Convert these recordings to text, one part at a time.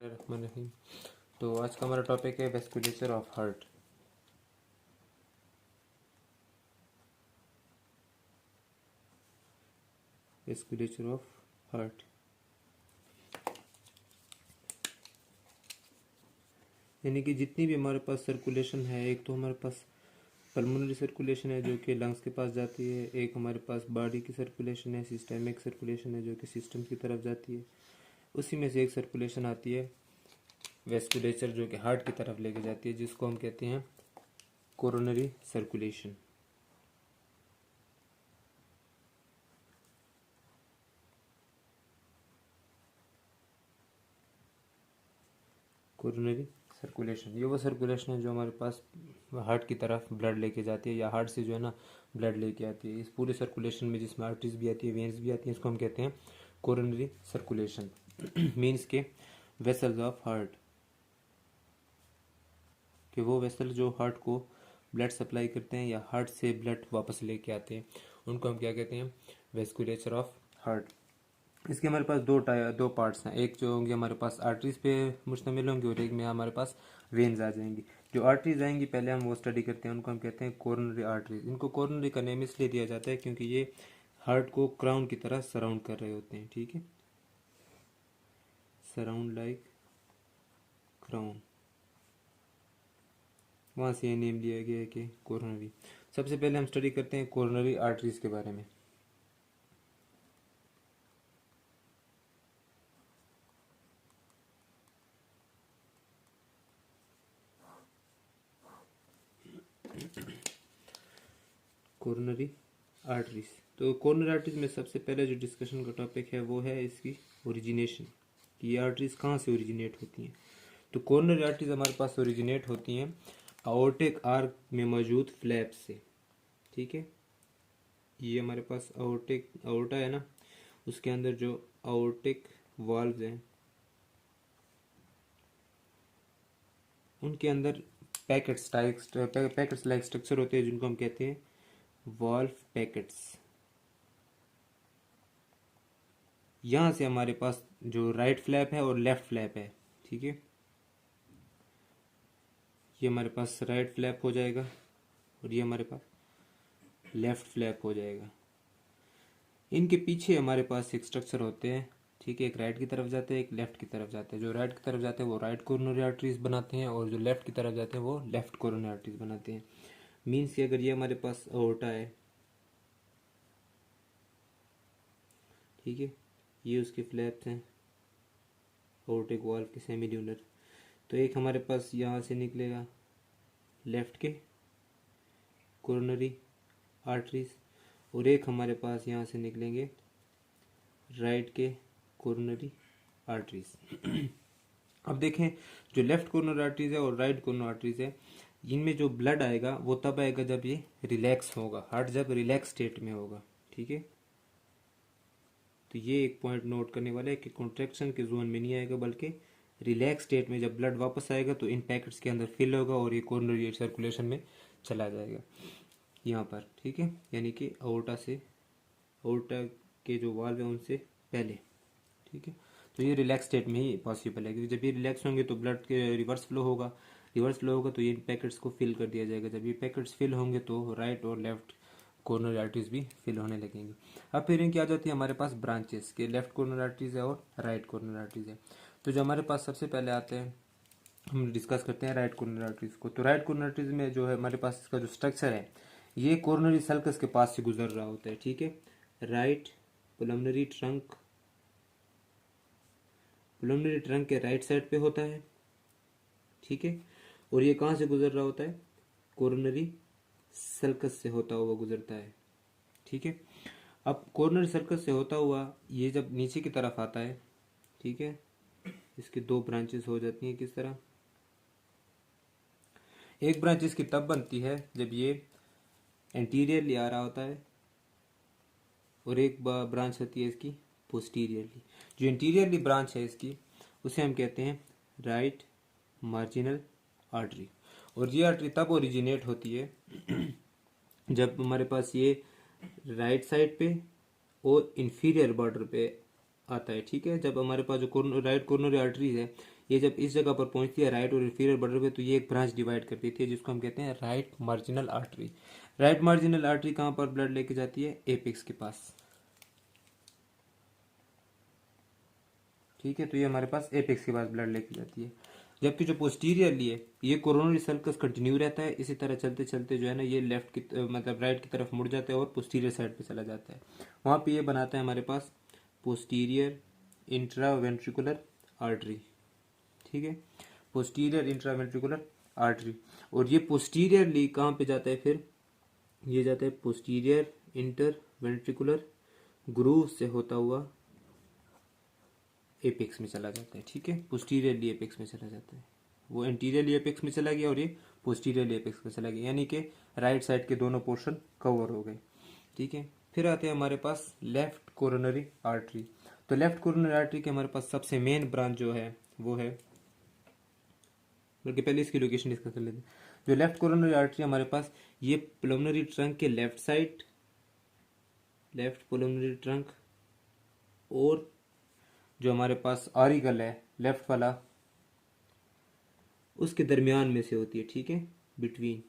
रहमान रहीम। तो आज का हमारा टॉपिक है वेस्कुलेचर ऑफ हार्ट। वेस्कुलेचर ऑफ हार्ट यानी कि जितनी भी हमारे पास सर्कुलेशन है, एक तो हमारे पास पल्मोनरी सर्कुलेशन है जो कि लंग्स के पास जाती है, एक हमारे पास बॉडी की सर्कुलेशन है, सिस्टेमिक सर्कुलेशन है जो कि सिस्टम की तरफ जाती है। उसी में से एक सर्कुलेशन आती है वेस्कुलेचर जो कि हार्ट की तरफ लेके जाती है, जिसको हम कहते हैं कोरोनरी सर्कुलेशन। कोरोनरी सर्कुलेशन ये वो सर्कुलेशन है जो हमारे पास हार्ट की तरफ ब्लड लेके जाती है, या हार्ट से जो है ना ब्लड लेके आती है। इस पूरे सर्कुलेशन में जिसमें आर्टरीज भी आती है, वेन्स भी आती हैं, इसको हम कहते हैं कोरोनरी सर्कुलेशन। मीन्स के वेसल्स ऑफ हार्ट, कि वो वेसल जो हार्ट को ब्लड सप्लाई करते हैं या हार्ट से ब्लड वापस लेके आते हैं, उनको हम क्या कहते हैं, वेस्कुलेचर ऑफ हार्ट। इसके हमारे पास दो पार्ट्स हैं। एक जो होंगे हमारे पास आर्टरीज पे मुश्तमिल होंगे, और एक में हमारे पास वेन्स आ जाएंगी। जो आर्टरीज आएंगी पहले हम वो स्टडी करते हैं, उनको हम कहते हैं कोरोनरी आर्टरीज। इनको कोरोनरी का नेम इसलिए दिया जाता है क्योंकि ये हार्ट को क्राउन की तरह सराउंड कर रहे होते हैं। ठीक है, सराउंड लाइक क्राउन, वहाँ से ये नेम लिया गया है कि कोरोनरी। सबसे पहले हम स्टडी करते हैं कोरोनरी आर्टरीज के बारे में। कोरोनरी आर्टरीज, तो कोरोनरी आर्टरीज में सबसे पहले जो डिस्कशन का टॉपिक है वो है इसकी ओरिजिनेशन, कि ये आर्टरीज कहाँ से ओरिजिनेट होती हैं। तो कोरोनरी आर्टरीज हमारे पास ओरिजिनेट होती हैं आर्टिक आर्क में मौजूद फ्लैप से। ठीक है, ये हमारे पास आर्टा है ना, उसके अंदर जो आर्टिक वाल्व हैं उनके अंदर पैकेट्स लाइक स्ट्रक्चर होते हैं, जिनको हम कहते हैं वाल्व पैकेट्स। यहाँ से हमारे पास जो राइट फ्लैप है और लेफ्ट फ्लैप है, ठीक है, ये हमारे पास राइट फ्लैप हो जाएगा और ये हमारे पास लेफ्ट फ्लैप हो जाएगा। इनके पीछे हमारे पास एक स्ट्रक्चर होते हैं, ठीक है, एक राइट की तरफ जाते हैं, एक लेफ्ट की तरफ जाते हैं। जो राइट की तरफ जाते हैं वो राइट कोरोनरी आर्टरीज बनाते हैं, और जो लेफ्ट की तरफ जाते हैं वो लेफ्ट कोरोनरी आर्टरीज बनाते हैं। मीन्स कि अगर ये हमारे पास अओर्टा है, ठीक है, ये उसके फ्लैप्स हैं अओर्टिक वाल्व के सेमीड्यूलर। तो एक हमारे पास यहाँ से निकलेगा लेफ्ट के कोरोनरी आर्टरीज, और एक हमारे पास यहाँ से निकलेंगे राइट के कोरोनरी आर्टरीज। अब देखें, जो लेफ्ट कोरोनरी आर्टरीज है और राइट कोरोनरी आर्टरीज है, इनमें जो ब्लड आएगा वो तब आएगा जब ये रिलैक्स होगा, हार्ट जब रिलैक्स स्टेट में होगा। ठीक है, तो ये एक पॉइंट नोट करने वाला है कि कॉन्ट्रैक्शन के जोन में नहीं आएगा, बल्कि रिलैक्स स्टेट में जब ब्लड वापस आएगा तो इन पैकेट्स के अंदर फिल होगा और ये कोरोनरी सर्कुलेशन में चला जाएगा यहाँ पर। ठीक है, यानी कि अओर्टा के जो वाल्व है उनसे पहले। ठीक है, तो ये रिलैक्स स्टेट में ही पॉसिबल है, क्योंकि जब ये रिलैक्स होंगे तो ब्लड के रिवर्स फ्लो होगा, तो ये पैकेट्स को फिल कर दिया जाएगा। जब ये पैकेट्स फिल होंगे तो राइट और लेफ्ट कोरोनरी आर्टरीज भी फिल होने लगेंगे। अब फिर इनकी आ जाती है हमारे पास ब्रांचेस, के लेफ्ट कोरोनरी आर्टरीज है और राइट कोरोनरी आर्टरीज है। तो जो हमारे पास सबसे पहले आते हैं, हम डिस्कस करते हैं राइट कोरोनरी आर्टरीज को। तो राइट कोरोनरी आर्टरीज में जो है हमारे पास इसका जो स्ट्रक्चर है, ये कोरोनरी सल्कस के पास से गुजर रहा होता है। ठीक है, राइट पुलमनरी ट्रंक के राइट साइड पे होता है। ठीक है, और ये कहाँ से गुजर रहा होता है, कोरोनरी सल्कस से होता हुआ गुजरता है। ठीक है, अब कोरोनरी सल्कस से होता हुआ ये जब नीचे की तरफ आता है, ठीक है, इसकी दो ब्रांचेस हो जाती हैं। किस तरह, एक ब्रांच इसकी तब बनती है जब ये एंटीरियरली आ रहा होता है, और एक ब्रांच होती है इसकी पोस्टीरियरली। जो इंटीरियरली ब्रांच है इसकी, उसे हम कहते हैं राइट मार्जिनल आर्टरी। और ये आर्टरी तब ओरिजिनेट होती है जब हमारे पास ये राइट साइड पे और इंफीरियर बॉर्डर पे आता है। ठीक है, जब हमारे पास जो राइट कोरोनरी आर्टरी है ये जब इस जगह पर पहुंचती है राइट और इंफीरियर बॉर्डर पे, तो ये एक ब्रांच डिवाइड कर देती है जिसको हम कहते हैं right marginal artery. Right marginal artery कहाँ पर ब्लड लेके जाती है? एपेक्स के पास। ठीक है, तो ये हमारे पास एपेक्स के पास ब्लड लेके जाती है। जबकि जो पोस्टीरियरली है ये कोरोनरी सर्कस कंटिन्यू रहता है, इसी तरह चलते चलते जो है ना ये लेफ्ट की मतलब राइट की तरफ मुड़ जाता है और पोस्टीरियर साइड पे चला जाता है। वहाँ पे ये बनाता है हमारे पास पोस्टीरियर इंट्रावेंट्रिकुलर आर्टरी। ठीक है, पोस्टीरियर इंट्रावेंट्रिकुलर आर्टरी। और ये पोस्टीरियरली कहाँ पे जाता है फिर? ये जाता है पोस्टीरियर इंटरवेंट्रिकुलर ग्रूव से होता हुआ एपेक्स में चला जाता है। ठीक है, पोस्टीरियरली एपेक्स में चला जाता है। वो एंटीरियरली एपेक्स में चला गया और ये पोस्टीरियरली एपेक्स में चला गया, यानी कि राइट साइड के दोनों पोर्शन कवर हो गए। ठीक है, फिर आते हैं हमारे पास लेफ्ट कोरोनरी आर्टरी। तो लेफ्ट कोरोनरी आर्टरी के हमारे पास सबसे मेन ब्रांच जो है वो है, बल्कि पहले इसकी लोकेशन डिस्कस कर लेते हैं। जो लेफ्ट कोरोनरी आर्टरी हमारे पास, ये पल्मोनरी ट्रंक के left side, left pulmonary trunk और जो हमारे पास ऑरिकल है लेफ्ट वाला, उसके दरमियान में से होती है। ठीक है, बिटवीन।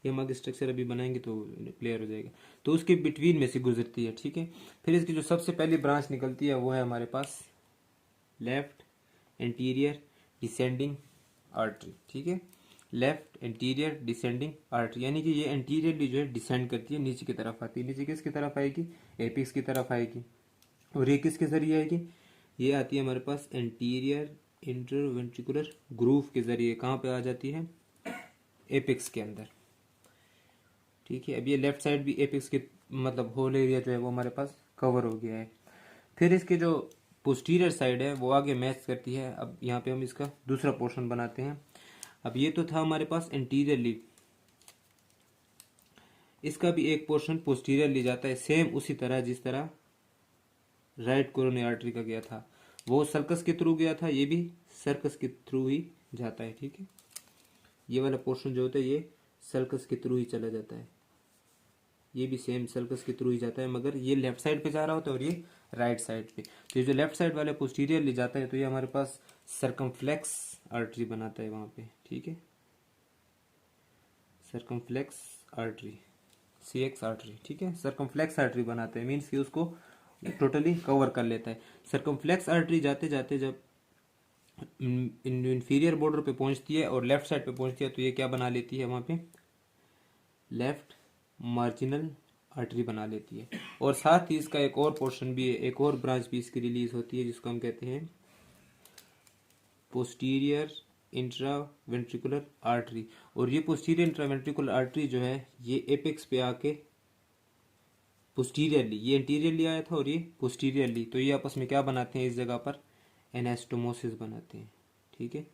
ये हम आगे स्ट्रक्चर अभी बनाएंगे तो क्लियर हो जाएगा। तो उसके बिटवीन में से गुजरती है। ठीक है, फिर इसकी जो सबसे पहली ब्रांच निकलती है वो है हमारे पास लेफ्ट एंटीरियर डिसेंडिंग आर्टरी। ठीक है, लेफ्ट एंटीरियर डिसेंडिंग आर्टरी, यानी कि ये एंटीरियरली जो है डिसेंड करती है, नीचे की तरफ आती है। नीचे किसकी तरफ आएगी? एपिक्स की तरफ आएगी। और ये किसके जरिए आएगी? ये आती है हमारे पास एंटीरियर इंटरवेंट्रिकुलर ग्रूव के जरिए। कहाँ पे आ जाती है? एपिक्स के अंदर। ठीक है, अब ये लेफ्ट साइड भी एपिक्स के मतलब होल एरिया जो है वो हमारे पास कवर हो गया है। फिर इसके जो पोस्टीरियर साइड है वो आगे मैच करती है। अब यहाँ पे हम इसका दूसरा पोर्शन बनाते हैं। अब ये तो था हमारे पास एंटीरियरली, इसका भी एक पोर्शन पोस्टीरियरली जाता है, सेम उसी तरह जिस तरह राइट कोरोनरी आर्टरी का गया था। वो सर्कस के थ्रू गया था, ये भी सर्कस के थ्रू ही जाता है। ठीक है, ये वाला पोर्शन जो होता है ये सर्कस के थ्रू ही चला जाता है। ये भी सेम सर्कस के थ्रू ही जाता है, मगर ये लेफ्ट साइड पे जा रहा होता है और ये राइट साइड पे। तो ये जो लेफ्ट साइड वाले पोस्टीरियर ले जाता है तो ये हमारे पास सर्कमफ्लेक्स आर्टरी बनाता है वहां पे। ठीक है, सर्कमफ्लेक्स आर्टरी, CX आर्टरी। ठीक है, सर्कमफ्लेक्स आर्टरी बनाते हैं, मीन्स कि उसको टोटली कवर कर लेता है। सर्कमफ्लेक्स आर्टरी जाते जाते जब इंफीरियर बॉर्डर पे पहुंचती है और लेफ्ट साइड पे पहुंचती है तो ये क्या बना लेती है? वहां पे लेफ्ट मार्जिनल आर्टरी बना लेती है। और साथ ही इसका एक और पोर्शन भी है, एक और ब्रांच भी इसकी रिलीज होती है जिसको हम कहते हैं पोस्टीरियर इंट्रावेंट्रिकुलर आर्टरी। और ये पोस्टीरियर इंट्रावेंट्रिकुलर आर्टरी जो है ये एपेक्स पे आके पोस्टीरियरली, ये इंटीरियरली आया था और ये पोस्टीरियरली, तो ये आपस में क्या बनाते हैं? इस जगह पर एनास्टोमोसिस बनाते हैं। ठीक है,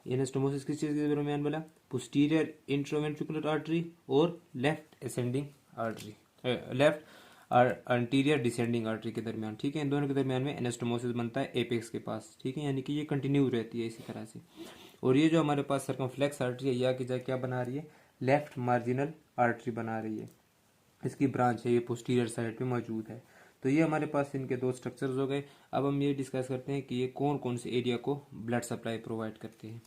एनास्टोमोसिस किस चीज के दरमियान बना? पोस्टीरियर इंट्रावेंट्रिकुलर आर्टरी और left ascending artery, left anterior descending artery के दरमियान। ठीक है, इन दोनों के दरमियान में एनास्टोमोसिस बनता है एपेक्स के पास। ठीक है, यानी कि ये कंटिन्यू रहती है इसी तरह से। और ये जो हमारे पास सर्कमफ्लेक्स आर्टरी है ये आगे जाके क्या बना रही है? लेफ्ट मार्जिनल आर्टरी बना रही है। इसकी ब्रांच है, ये पोस्टीरियर साइड पे मौजूद है। तो ये हमारे पास इनके दो स्ट्रक्चर्स हो गए। अब हम ये डिस्कस करते हैं कि ये कौन कौन से एरिया को ब्लड सप्लाई प्रोवाइड करते हैं।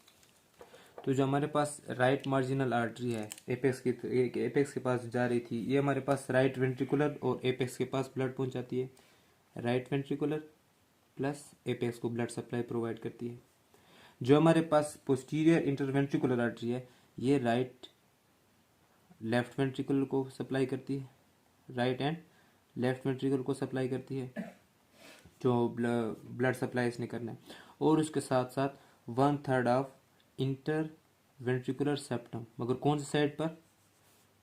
तो जो हमारे पास राइट मार्जिनल आर्टरी है एपेक्स के पास जा रही थी, ये हमारे पास राइट वेंट्रिकुलर और एपेक्स के पास ब्लड पहुंचाती है। राइट वेंट्रिकुलर प्लस एपेक्स को ब्लड सप्लाई प्रोवाइड करती है। जो हमारे पास पोस्टीरियर इंटरवेंट्रिकुलर आर्टरी है ये राइट लेफ्ट वेंट्रिकुलर को सप्लाई करती है, राइट एंड लेफ्ट वेंट्रिकल को सप्लाई करती है जो ब्लड सप्लाई इसने करना है। और उसके साथ साथ 1/3 ऑफ इंटर वेंट्रिकुलर सेप्टम, मगर कौन सी साइड पर?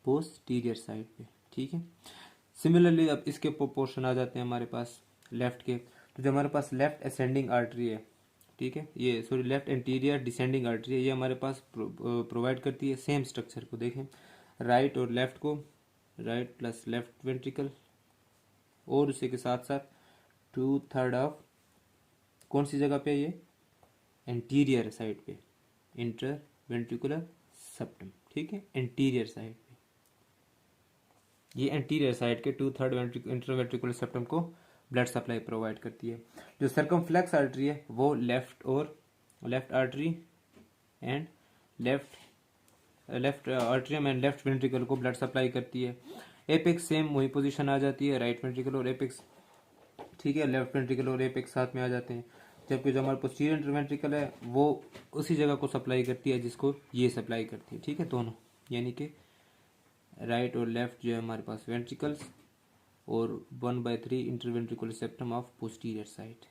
पोस्टीरियर साइड पे। ठीक है, सिमिलरली अब इसके पोर्शन आ जाते हैं हमारे पास लेफ्ट के। तो जो हमारे पास लेफ्ट असेंडिंग आर्टरी है, ठीक है, ये sorry left anterior descending artery है, ये हमारे पास प्रोवाइड करती है सेम स्ट्रक्चर को। देखें, राइट और लेफ्ट को, राइट प्लस लेफ्ट वेंट्रिकल, और उसी के साथ साथ 2/3 ऑफ कौन सी जगह पे? ये एंटीरियर साइड पे, इंटर वेंट्रिकुलर सेप्टम। ठीक है, एंटीरियर साइड पे ये एंटीरियर साइड के 2/3 इंटरवेंट्रिकुलर सेप्टम को ब्लड सप्लाई प्रोवाइड करती है। जो सर्कमफ्लेक्स आर्टरी है वो left artery and left atrium and left ventricle को ब्लड सप्लाई करती है। एपेक्स सेम वही पोजीशन आ जाती है, राइट वेंट्रिकल और एपेक्स, ठीक है, लेफ्ट वेंट्रिकल और एपेक्स साथ में आ जाते हैं। जबकि जो हमारे पोस्टीरियर इंटरवेंट्रिकल है वो उसी जगह को सप्लाई करती है जिसको ये सप्लाई करती है, ठीक है, दोनों, यानी कि राइट और लेफ्ट जो है हमारे पास वेंट्रिकल्स और 1/3 interventricular septum of posterior side.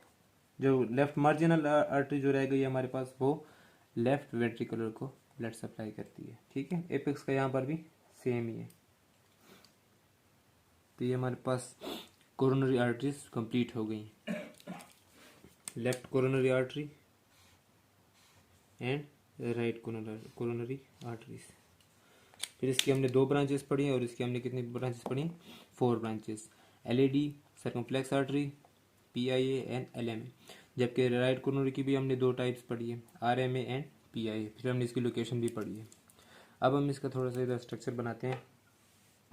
जो लेफ्ट मार्जिनल आर्टरी जो रह गई है हमारे पास वो लेफ्ट वेंट्रिकुलर को ब्लड सप्लाई करती है, ठीक है। एपेक्स का यहाँ पर भी सेम ही है। तो ये हमारे पास कोरोनरी आर्टरीज कंप्लीट हो गई, left coronary artery and right coronary arteries. फिर इसकी हमने 2 ब्रांचेस पढ़ी हैं और इसकी हमने कितनी ब्रांचेस पढ़ी, 4 branches, LAD, circumflex artery, PIA and LMA. जबकि राइट कोरोनरी की भी हमने 2 टाइप्स पढ़ी है, आरएमए एंड पीआईए। फिर हमने इसकी लोकेशन भी पढ़ी है। अब हम इसका थोड़ा सा इधर स्ट्रक्चर बनाते हैं,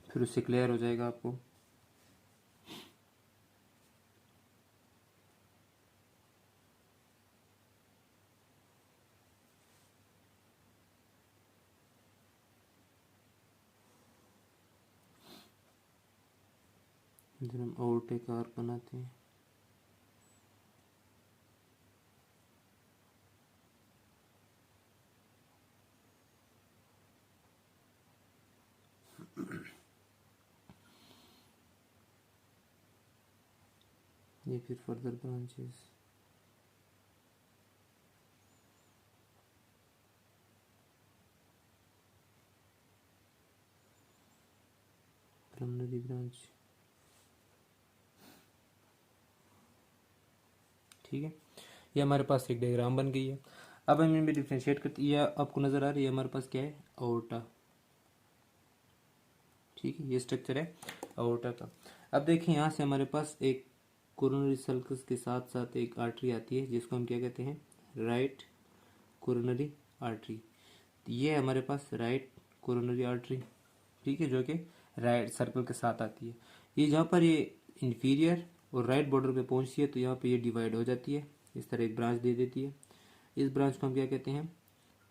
फिर उससे क्लियर हो जाएगा आपको। इधर हम आउटटेक आर्क बनाते हैं। ये फिर फर्दर ब्रांचेस, प्राइमरी ब्रांच, ठीक है। ये हमारे पास एक डायग्राम बन गई है। अब हम इनमें डिफ्रेंशिएट करते हैं। आपको नजर आ रही है हमारे पास क्या है, आर्टा, ठीक है, ये स्ट्रक्चर है आर्टा का। अब देखिए यहाँ से हमारे पास एक कोरोनरी सल्कस के साथ साथ एक आर्टरी आती है जिसको हम क्या कहते हैं, राइट कोरोनरी आर्टरी। ये हमारे पास राइट कोरोनरी आर्टरी, ठीक है, जो कि राइट सर्कल के साथ आती है। ये जहाँ पर ये इंफीरियर और राइट बॉर्डर पे पहुँचती है तो यहाँ पे ये डिवाइड हो जाती है, इस तरह एक ब्रांच दे देती है। इस ब्रांच को हम क्या कहते हैं,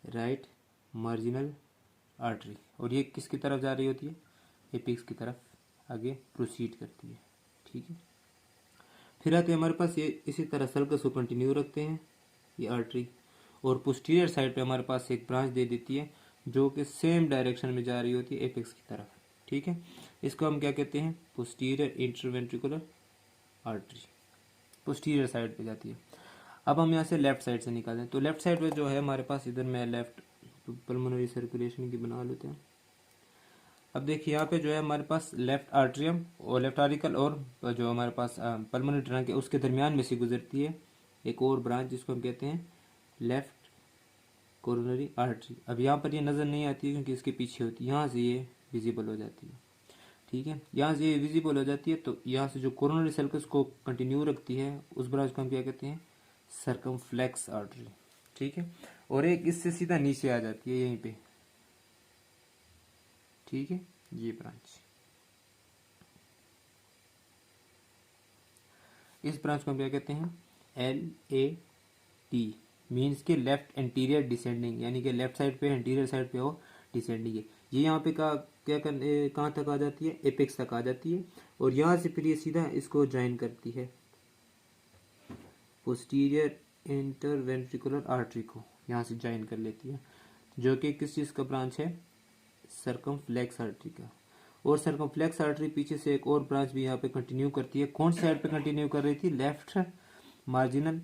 राइट मार्जिनल आर्टरी। और ये किसकी तरफ जा रही होती है, एपेक्स की तरफ आगे प्रोसीड करती है, ठीक है। फिर आते हैं हमारे पास ये इसी तरह सर्कस को कंटिन्यू रखते हैं ये आर्टरी, और पोस्टीरियर साइड पे हमारे पास एक ब्रांच दे देती है जो कि सेम डायरेक्शन में जा रही होती है एपेक्स की तरफ, ठीक है। इसको हम क्या कहते हैं, posterior interventricular artery, posterior side पे जाती है। अब हम यहाँ से लेफ्ट साइड से निकालते हैं। तो लेफ्ट साइड पे जो है हमारे पास, इधर मैं लेफ्ट पल्मोनरी सर्कुलेशन की बना लेते हैं। अब देखिए यहाँ पे जो है हमारे पास लेफ्ट आर्ट्रियम और लेफ्ट आर्टिकल और जो हमारे पास पल्मोनरी ट्रंक है उसके दरमियान में से गुजरती है एक और ब्रांच जिसको हम कहते हैं लेफ्ट कोरोनरी आर्टरी। अब यहाँ पर ये नज़र नहीं आती है क्योंकि इसके पीछे होती है, यहाँ से ये विजिबल हो जाती है, ठीक है। यहाँ से ये विजिबल हो जाती है तो यहाँ से जो कोरोनरी सर्कस को कंटिन्यू रखती है उस ब्रांच को हम क्या कहते हैं, सर्कमफ्लेक्स आर्टरी, ठीक है। और एक इससे सीधा नीचे आ जाती है यहीं पे, ठीक है, ये ब्रांच। इस ब्रांच को हम क्या कहते हैं, LAT, मीन्स के लेफ्ट एंटीरियर डिसेंडिंग, यानी कि लेफ्ट साइड पे एंटीरियर साइड पे हो डिसेंडिंग है। ये यहाँ पे कहाँ तक आ जाती है, एपेक्स तक आ जाती है। और यहाँ से फिर ये सीधा इसको ज्वाइन करती है पोस्टीरियर इंटरवेंट्रिकुलर आर्टरी को, यहाँ से ज्वाइन कर लेती है, जो कि किस चीज़ का ब्रांच है, सर्कमफ्लेक्स आर्टरी का। और सर्कमफ्लेक्स आर्टरी पीछे से एक और ब्रांच भी यहाँ पे कंटिन्यू करती है। कौन साइड पे कंटिन्यू कर रही थी, लेफ्ट मार्जिनल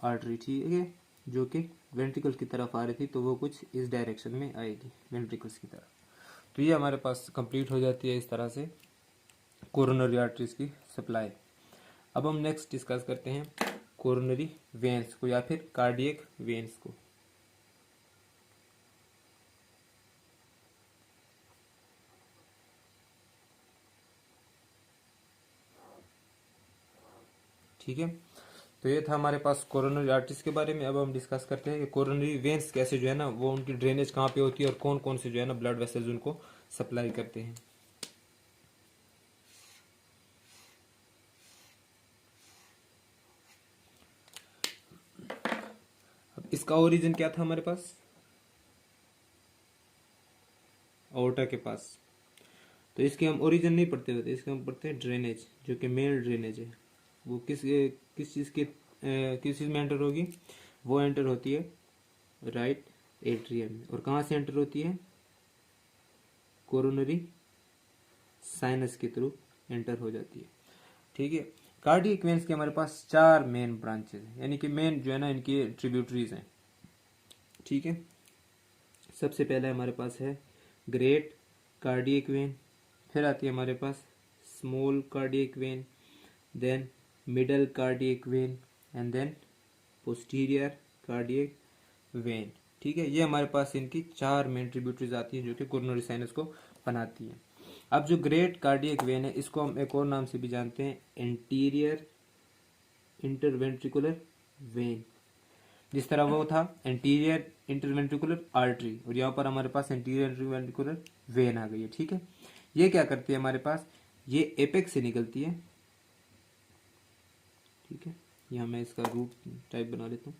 आर्टरी, ठीक है, जो कि वेंट्रिकल की तरफ आ रही थी, तो वो कुछ इस डायरेक्शन में आएगी वेंट्रिकल्स की तरफ। तो ये हमारे पास कंप्लीट हो जाती है इस तरह से कोरोनरी आर्टरीज की सप्लाई। अब हम नेक्स्ट डिस्कस करते हैं कोरोनरी वेन्स को या फिर कार्डियक वेन्स को। ठीक है, तो ये था हमारे पास कोरोनरी आर्टरीज के बारे में। अब हम डिस्कस करते हैं कि कोरोनरी वेन्स कैसे जो है ना वो उनकी ड्रेनेज कहाँ पे होती है और कौन कौन से जो है ना ब्लड वेसल्स उनको सप्लाई करते हैं। इसका ओरिजिन क्या था हमारे पास, ओर्टा के पास। तो इसके हम ओरिजिन नहीं पढ़ते होते, इसके हम पढ़ते हैं ड्रेनेज, जो कि मेल ड्रेनेज है। वो किस चीज़ के किस चीज़ में एंटर होगी, वो एंटर होती है राइट एट्रियम में। और कहाँ से एंटर होती है, कोरोनरी साइनस के थ्रू एंटर हो जाती है। ठीक है। कार्डियक वेन्स के हमारे पास 4 मेन ब्रांचेस हैं, यानी कि मेन जो है ना इनकी ट्रिब्यूटरीज हैं। ठीक है। सबसे पहले हमारे पास है ग्रेट कार्डियक वेन, फिर आती है हमारे पास small cardiac vein, then middle cardiac vein, and then posterior cardiac vein. ठीक है। ये हमारे पास इनकी 4 मेन ट्रिब्यूटरीज आती हैं जो कि कोरोनरी साइनस को बनाती हैं। अब जो ग्रेट कार्डियक वेन है, इसको हम एक और नाम से भी जानते हैं, एंटीरियर इंटरवेंट्रिकुलर वेन। जिस तरह वो था एंटीरियर इंटरवेंट्रिकुलर आर्टरी, और यहाँ पर हमारे पास एंटीरियर इंटरवेंट्रिकुलर वेन आ गई है। ठीक है। ये क्या करती है हमारे पास, ये एपेक्स से निकलती है। ठीक है। यहाँ मैं इसका रूट टाइप बना लेता हूँ।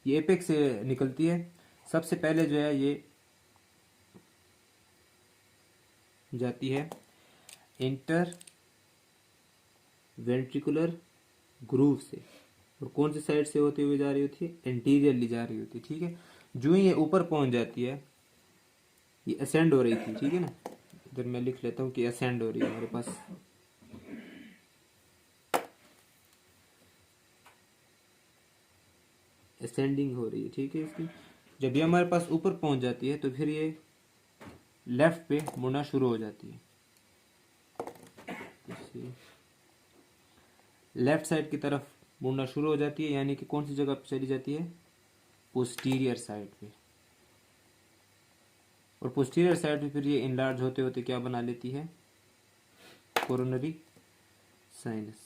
ये एपेक्स से निकलती है। सबसे पहले जो है ये जाती है इंटर वेंट्रिकुलर ग्रूव से, और कौन सी साइड से होते हुए जा रही होती है, एंटीरियरली जा रही होती है। ठीक है। जो ही ये ऊपर पहुंच जाती है, ये असेंड हो रही थी। ठीक है ना, इधर मैं लिख लेता हूँ कि असेंड हो रही है हमारे पास। असेंडिंग हो रही है। ठीक है। इसकी जब ये हमारे पास ऊपर पहुंच जाती है तो फिर ये लेफ्ट पे मुड़ना शुरू हो जाती है, लेफ्ट साइड की तरफ मुड़ना शुरू हो जाती है, यानी कि कौन सी जगह पे चली जाती है, पोस्टीरियर साइड पे। और पोस्टीरियर साइड पे फिर ये इनलार्ज होते होते क्या बना लेती है, कोरोनरी साइनस।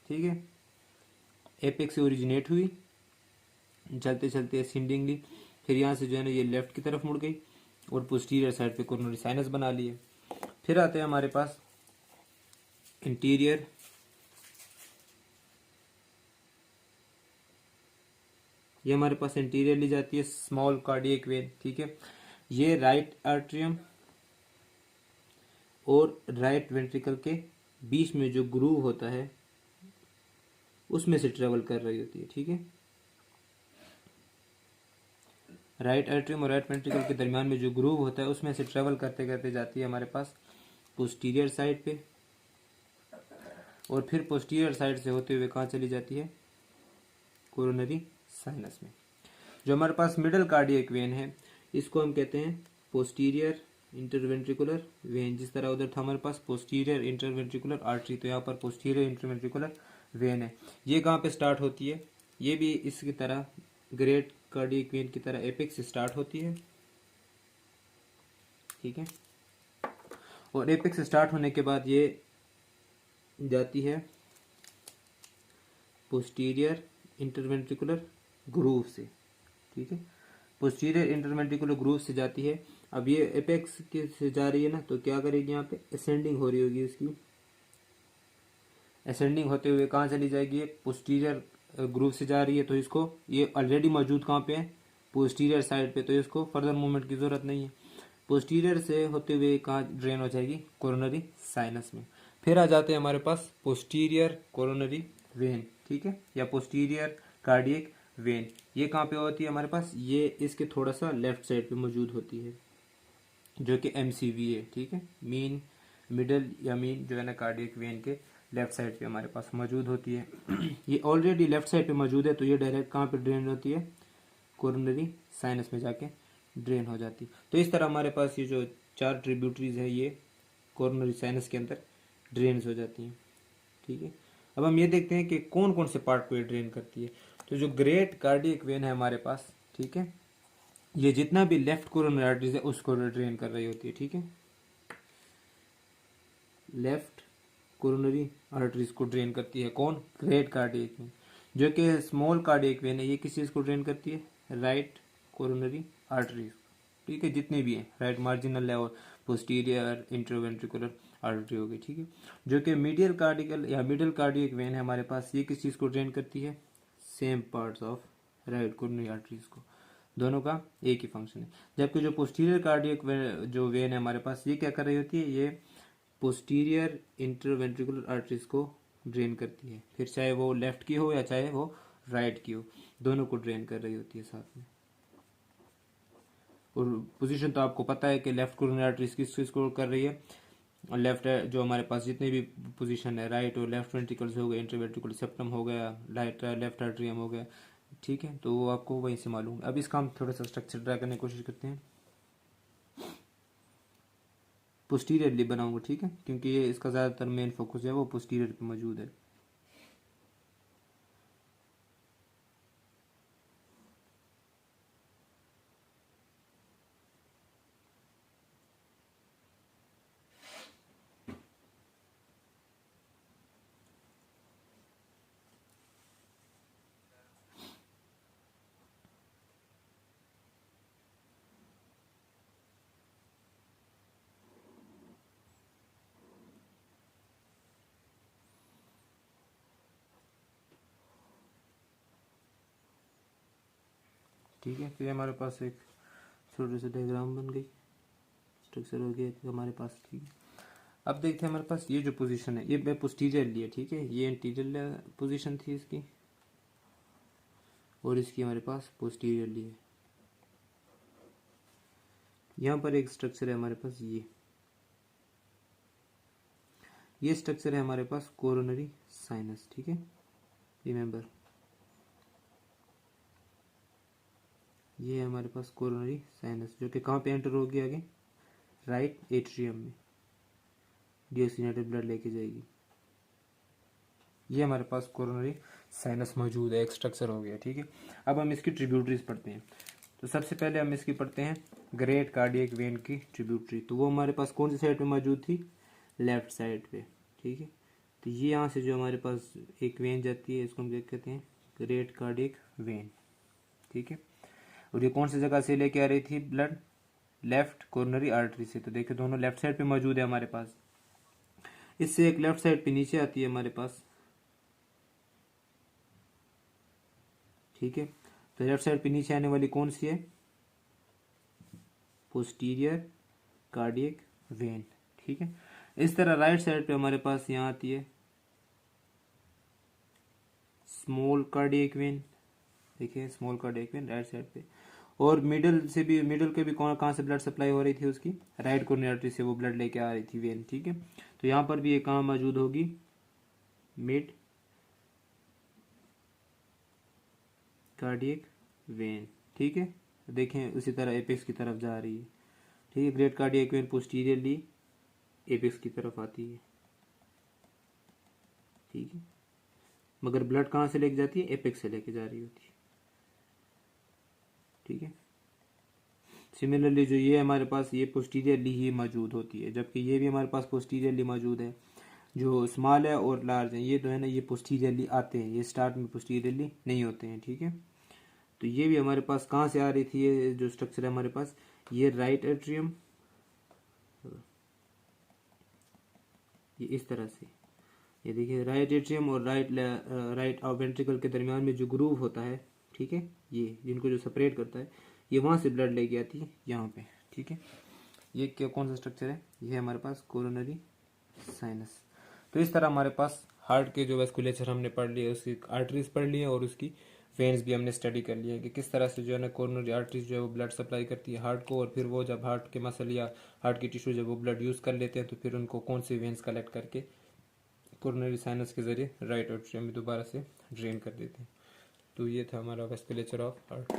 ठीक है। एपेक्स से ओरिजिनेट हुई, चलते चलते असेंडिंगली फिर यहाँ से जो है ना ये लेफ्ट की तरफ मुड़ गई और पोस्टीरियर साइड पे कोरोनरी साइनस बना लिए। फिर आते हैं हमारे पास इंटीरियर ये हमारे पास इंटीरियर ली जाती है स्मॉल कार्डियक वेन। ठीक है। ये राइट आर्ट्रियम और राइट वेंट्रिकल के बीच में जो ग्रूव होता है उसमें से ट्रेवल कर रही होती है। ठीक है। राइट आर्ट्रियम और राइट वेंट्रिकल के दरमियान में जो ग्रूव होता है उसमें से ट्रेवल करते करते जाती है हमारे पास पोस्टीरियर साइड पे, और फिर पोस्टीरियर साइड से होते हुए कहाँ चली जाती है, कोरोनरी साइनस में। जो हमारे पास मिडल कार्डियक वेन है, इसको हम कहते हैं पोस्टीरियर इंटरवेंट्रिकुलर वेन। जिस तरह उधर था हमारे पास पोस्टीरियर इंटरवेंट्रिकुलर आर्टरी, तो यहाँ पर पोस्टीरियर इंटरवेंट्रिकुलर वेन है। ये कहाँ पे स्टार्ट होती है, ये भी इसकी तरह ग्रेट कार्डियक वेन की तरह एपेक्स से स्टार्ट होती है। ठीक है। और एपेक्स से स्टार्ट होने के बाद ये जाती है पोस्टीरियर इंटरवेंट्रिकुलर ग्रूव से। ठीक है। पोस्टीरियर इंटरवेंट्रिकुलर ग्रूव से जाती है। अब ये एपेक्स के से जा रही है ना, तो क्या करेगी, यहाँ पे असेंडिंग हो रही होगी इसकी। असेंडिंग होते हुए कहाँ चली जाएगी, ये पोस्टीरियर ग्रूव से जा रही है, तो इसको ये ऑलरेडी मौजूद कहाँ पे है, पोस्टीरियर साइड पे, तो इसको फर्दर मूवमेंट की जरूरत नहीं है। पोस्टीरियर से होते हुए कहाँ ड्रेन हो जाएगी, कोरोनरी साइनस में। फिर आ जाते हैं हमारे पास पोस्टीरियर कोरोनरी वेन। ठीक है। या पोस्टीरियर कार्डियक वेन। ये कहाँ पे होती है हमारे पास, ये इसके थोड़ा सा लेफ्ट साइड पे मौजूद होती है, जो कि MCV है। ठीक है। मीन मिडल या मीन जो है ना कार्डियक वेन के लेफ्ट साइड पे हमारे पास मौजूद होती है। ये ऑलरेडी लेफ्ट साइड पे मौजूद है, तो ये डायरेक्ट कहाँ पे ड्रेन होती है, कोरोनरी साइनस में जाके ड्रेन हो जाती है। तो इस तरह हमारे पास ये जो 4 ट्रिब्यूटरीज है ये कोरोनरी साइनस के अंदर ड्रेन्स हो जाती हैं। ठीक है। अब हम ये देखते हैं कि कौन कौन से पार्ट को ये ड्रेन करती है। तो जो ग्रेट कार्डियक वेन है हमारे पास, ठीक है, ये जितना भी लेफ्ट कोरोनरी आर्टरीज है उसको ड्रेन कर रही होती है। ठीक है। लेफ्ट कोरोनरी आर्टरीज को ड्रेन करती है कौन, ग्रेट कार्डियक वेन। जो कि स्मॉल कार्डियक वेन है, ये किस चीज को ड्रेन करती है, राइट कोरोनरी आर्टरीज। ठीक है। जितनी भी है, राइट मार्जिनल है और पोस्टीरियर इंटरवेंट्रिकुलर आर्टरी हो गई, ठीक है। जो कि मीडियल कार्डिकल या मिडल कार्डियक वेन है हमारे पास, ये किस चीज़ को ड्रेन करती है, same parts of right coronary arteries को, दोनों का एक ही फंक्शन है। जबकि जो पोस्टीरियर कार्डियक जो वेन है हमारे पास, ये क्या कर रही होती है, ये पोस्टीरियर इंटरवेंट्रिकुलर आर्टरीज को ड्रेन करती है, फिर चाहे वो लेफ्ट की हो या चाहे वो राइट की हो, दोनों को ड्रेन कर रही होती है साथ में। और पोजीशन तो आपको पता है कि लेफ्ट कोरोनरी आर्टरीज किस चीज को कर रही है, और लेफ्ट जो हमारे पास जितने भी पोजीशन है, राइट और लेफ्ट वेंट्रिकल्स हो गए, इंटरवेंट्रिकुलर सेप्टम हो गया, लेफ्ट आर्टरियम हो गया, ठीक है। तो वो आपको वहीं से मालूम है। अब इसका हम थोड़ा सा स्ट्रक्चर ड्रा करने की कोशिश करते हैं। पोस्टीरियरली बनाऊंगा, ठीक है, क्योंकि ये इसका ज़्यादातर मेन फोकस है वो पोस्टीरियर पे मौजूद है। ठीक है, तो ये हमारे पास एक छोटे से डायग्राम बन गई, स्ट्रक्चर हो गया हमारे पास, ठीक है। अब देखते हैं हमारे पास ये जो पोजीशन है, ये पोस्टीरियरली है, ठीक है, ये एंटीरियर पोजीशन थी इसकी, और इसकी हमारे पास पोस्टीरियरली है। यहाँ पर एक स्ट्रक्चर है हमारे पास, ये स्ट्रक्चर है हमारे पास कोरोनरी साइनस, ठीक है, रिमेंबर ये है हमारे पास कोरोनरी साइनस, जो कि कहाँ पे एंटर होगी, आगे राइट एट्रियम में डिओक्सीनेटेड ब्लड लेके जाएगी। ये हमारे पास कोरोनरी साइनस मौजूद है, एक स्ट्रक्चर हो गया, ठीक है। अब हम इसकी ट्रिब्यूटरीज पढ़ते हैं। तो सबसे पहले हम इसकी पढ़ते हैं ग्रेट कार्डियक वेन की ट्रिब्यूटरी। तो वो हमारे पास कौन सी साइड पे मौजूद थी, लेफ्ट साइड पे, ठीक है। तो ये यहाँ से जो हमारे पास एक वेन जाती है, इसको हम देख कहते हैं ग्रेट कार्डियक वेन, ठीक है। और ये कौन सी जगह से लेके आ रही थी ब्लड, लेफ्ट कोरोनरी आर्टरी से। तो देखिए दोनों लेफ्ट साइड पे मौजूद है हमारे पास। इससे एक लेफ्ट साइड पे नीचे आती है हमारे पास, ठीक है। तो लेफ्ट साइड पे नीचे आने वाली कौन सी है, पोस्टीरियर कार्डियक वेन, ठीक है। इस तरह राइट साइड पे हमारे पास यहाँ आती है स्मॉल कार्डियक वेन, देखिए small cardiac when right side पे। और मिडल के भी कहाँ से ब्लड सप्लाई हो रही थी उसकी, राइट कोरोनरी आर्टरी से वो ब्लड लेके आ रही थी वेन, ठीक है। तो यहाँ पर भी एक कहाँ मौजूद होगी, मिड कार्डियक वेन, ठीक है। देखें उसी तरह एपेक्स की तरफ जा रही है, ठीक है। Great cardiac vein posteriorly apex की तरफ आती है, ठीक है, मगर ब्लड कहाँ से लेके जाती है, एपेक्स से लेके जा रही होती है, ठीक है। सिमिलरली जो ये हमारे पास ये पोस्टीरियरली ही मौजूद होती है, जबकि ये भी हमारे पास पोस्टीरियरली मौजूद है। जो स्मॉल है और लार्ज है ये तो है ना, ये पोस्टीरियरली आते हैं, ये स्टार्ट में पोस्टीरियरली नहीं होते हैं, ठीक है। तो ये भी हमारे पास कहाँ से आ रही थी, ये जो स्ट्रक्चर है हमारे पास, ये राइट एट्रियम, ये इस तरह से, ये देखिए राइट एट्रियम और राइट वेंट्रिकल के दरमियान में जो ग्रूव होता है, ठीक है, ये जिनको जो सेपरेट करता है, ये वहाँ से ब्लड लेके आती है यहाँ पे, ठीक है। ये क्या कौन सा स्ट्रक्चर है, ये है हमारे पास कोरोनरी साइनस। तो इस तरह हमारे पास हार्ट के जो वेस्कुलेचर हमने पढ़ लिए, उसकी आर्टरीज पढ़ लिए और उसकी वेन्स भी हमने स्टडी कर लिया कि किस तरह से जो है ना कोरोनरी आर्टरीज जो है वो ब्लड सप्लाई करती है हार्ट को, और फिर वो जब हार्ट के मसल या हार्ट की टिश्यू जब वो ब्लड यूज़ कर लेते हैं तो फिर उनको कौन सी वेन्स कलेक्ट करके कोरोनरी साइनस के जरिए राइट एट्रियम में दोबारा से ड्रेन कर देते हैं। तो ये था हमारा वेस्कुलेचर ऑफ हार्ट।